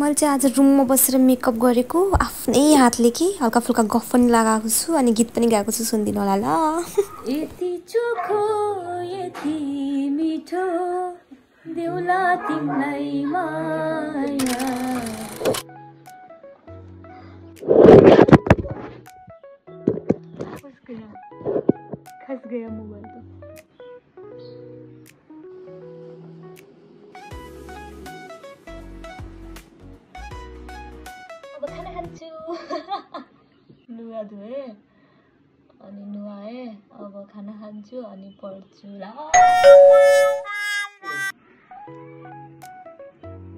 मैले चाहिँ आज रुममा बसेर मेकअप गरेको आफ्नै हातले कि हल्का फुल्का गफ पनि लगाएको छु अनि गीत पनि गाएको छु सुनिदिनु होला ल। यति चोखो यति मिठो देउला तिमीलाई माया। खस गया मोबाइल तो। अब खाना खान्छु। लुगा धोए अनि नुहाए, अब खाना खान्छु अनि पढ्छु ल।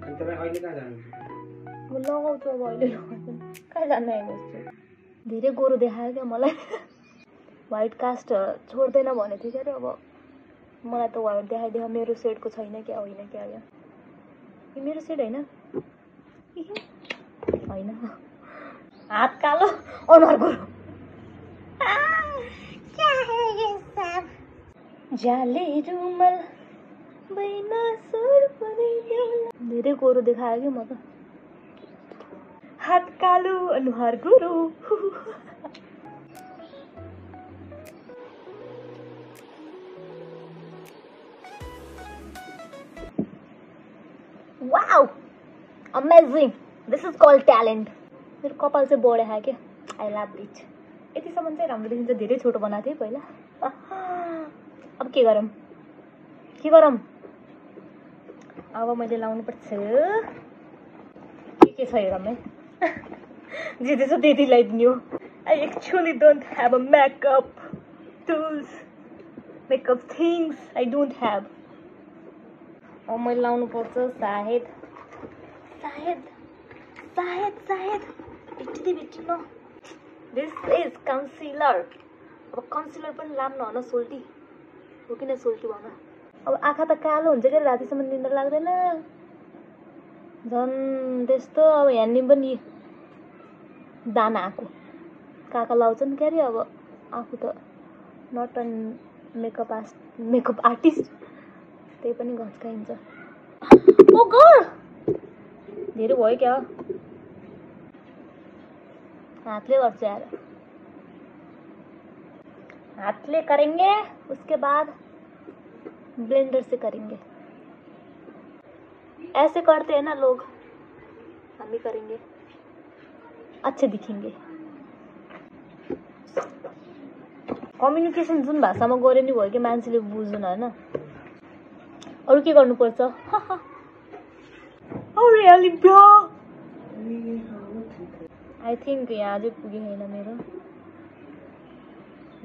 अनि तपाईं अहिले कहाँ जानुहुन्छ? म लगाउँछु अब अहिले लगाउँछु। कहाँ जानु आएको छु? धेरै गोरो देखायो क्या मलाई। व्हाइट कास्ट छोड्दैन भने थियो क्या अब मलाई त व्हाइट देखाइदियो। मेरो सेडको छैन क्या होइन क्या यो मेरो सेड होइन होइन हात कालो अनुहार गोरो। जाले रुमल बैना सुर पनि धेरै गोरो देखायो कि म त। हात कालो अनुहार गोरो। Wow amazing, this is called talent. मेरो कपाल चाहिँ बढे क्या, आई लभ इट। यतिसम्म चाहिँ राम्रो देखिन्छ, धेरै छोटो बनाएको थिएँ पहिला। अब के गरौँ अब मैले लाउनु पर्छ के छ हेरौँ है। जे जे छ त्यति लगाइदिने हो। I actually don't have a makeup tools, makeup things I don't have. अब मैले लाउनु पर्छ सायद भेटिन। This is concealer. अब कन्सिलर पनि लाम्न हो न सोल्टी हो किन सोल्टी भन। अब आँखा त कालो हुन्छ क्या, रातिसम्म निन्द्रा लाग्दैन झन् त्यस्तो। अब हेर्ने पनि दाना आएको काका लाउँछन् क्या अरे। अब आफू त नट एन मेकअप आर्टिस्ट, त्यही पनि घच्काइन्छ। ओ गड धेरै भयो क्या, हाथले गर्छ यार। हाथले करेंगे, उसके बाद ब्लेंडर से करेंगे। ऐसे करते हैं ना लोग, हम भी करेंगे, अच्छे दिखेंगे। कम्युनिकेसन जुन भाषामा गरे नि भयो कि मान्छेले बुझ्नु होइन। अरू के गर्नुपर्छ? रियली ब्रो आई थिङ्क यहाँ अझै पुगे होइन मेरो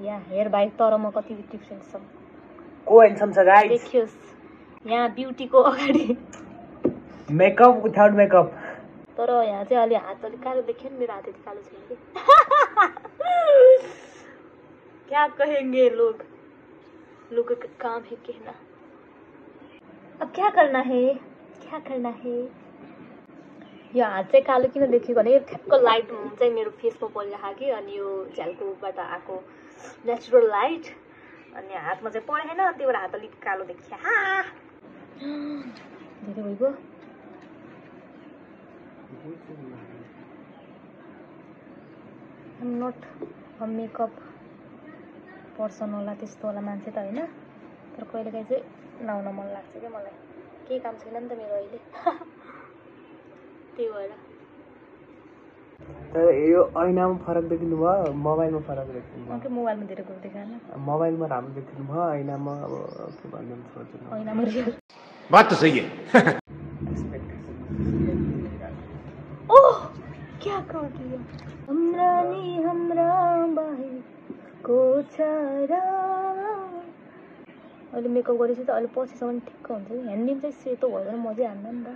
यहाँ हेयर बाइक। तर म कति डिफ्रेन्ट छ को ह्यान्डसम छ गाइस? देखियोस् यहाँ ब्युटीको अगाडि मेकअप विथआउट मेकअप। तर यहाँ चाहिँ अलि हात अलिक कालो देखियो नि, मेरो हात यति कालो छैन कि। क्या कहेंगे लोग का काम है कहना। अब क्या करना है यो हात चाहिँ कालो किन देखियो भने ठ्याक्क लाइट चाहिँ मेरो फेसमा परिरहेको कि, अनि यो झ्यालकोबाट आएको नेचुरल लाइट अनि हातमा चाहिँ परेन, अनि त्यही भएर हात अलिक कालो देखियो। धेरै भइगयो। नट अ मेकअप पर्सन होला, त्यस्तो होला मान्छे त होइन। तर कहिलेकाहीँ चाहिँ लाउन मन लाग्छ क्या मलाई, केही काम छैन नि त मेरो अहिले। त्यही भएर तर यो ऐनामा फरक देखिनु भयो, मोबाइलमा फरक देखिनु भयो। के मोबाइलमा धेरै कुरो देखाएन, मोबाइलमा राम्रो देखिनु भयो, ऐनामा अब के भन्नु छोड्छु। ऐनामा रियल बात तो सही है। ओह क्या कर दिया हमरा नि हमरा बाहेकको छरा। अहिले मेकअप गरेपछि त अहिले पछिसम्म ठिक्क हुन्छ कि। ह्यान्डिम चाहिँ सेतो भयो भने मजै हान्न नि त।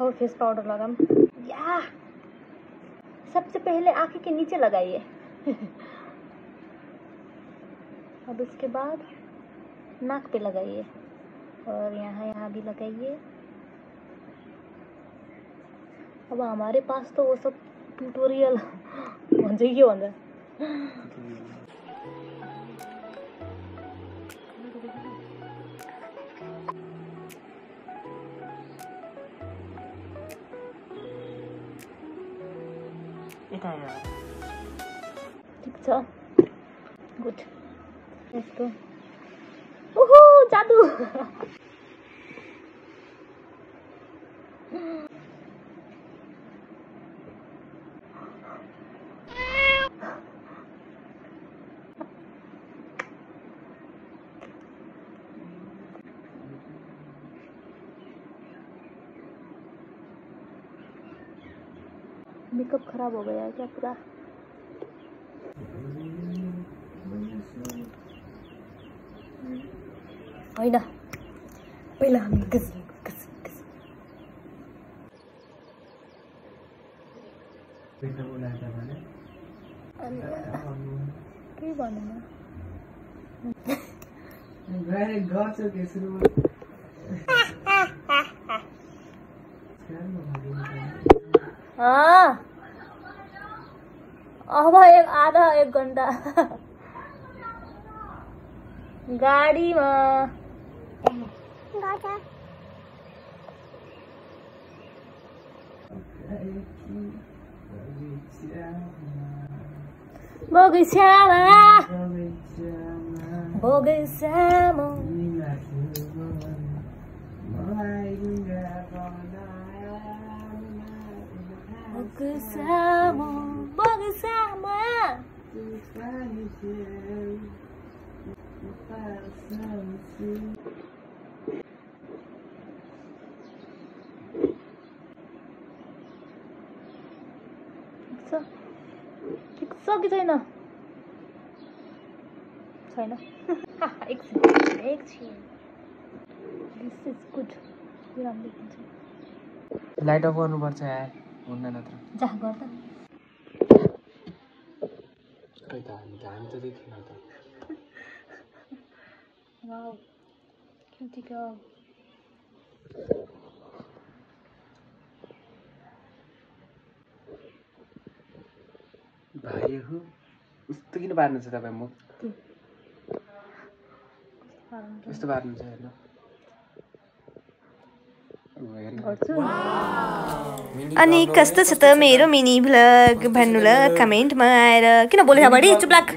अब फेस पाउडर लगाऊँ या सबसे पहले आँखें के नीचे लगाइए। अब उसके बाद नाक पे लगाइए और यहाँ भी लगाइए। अब हमारे पास तो वो सब ट्यूटोरियल भन्छ कि के भन्छ। यता आयो ठिक छ गुड यस्तो ओहो जादु मेकअप खराब हो गया क्या पूरा होइन पहिला हामी के भन्नु अब आधा एक घन्टा गाडीमा बगैँचामा बगैँचामा ठिक छ कि छैन छैन एकछिन दिस इज गुड राम्रो देखिन्छ लाइट अफ गर्नुपर्छ यार हुन्न नत्र जा गर्दा खै त हामी त देखिन त वाउ क्युटी गर्ल भाइ हो यस्तो किन पार्नु छ तपाईँ म यस्तो पार्नु छ हेर्नु अनि कस्तो छ त मेरो मिनी भ्लग भन्नु ल कमेन्टमा आएर किन बोलेको बढी चुप लाग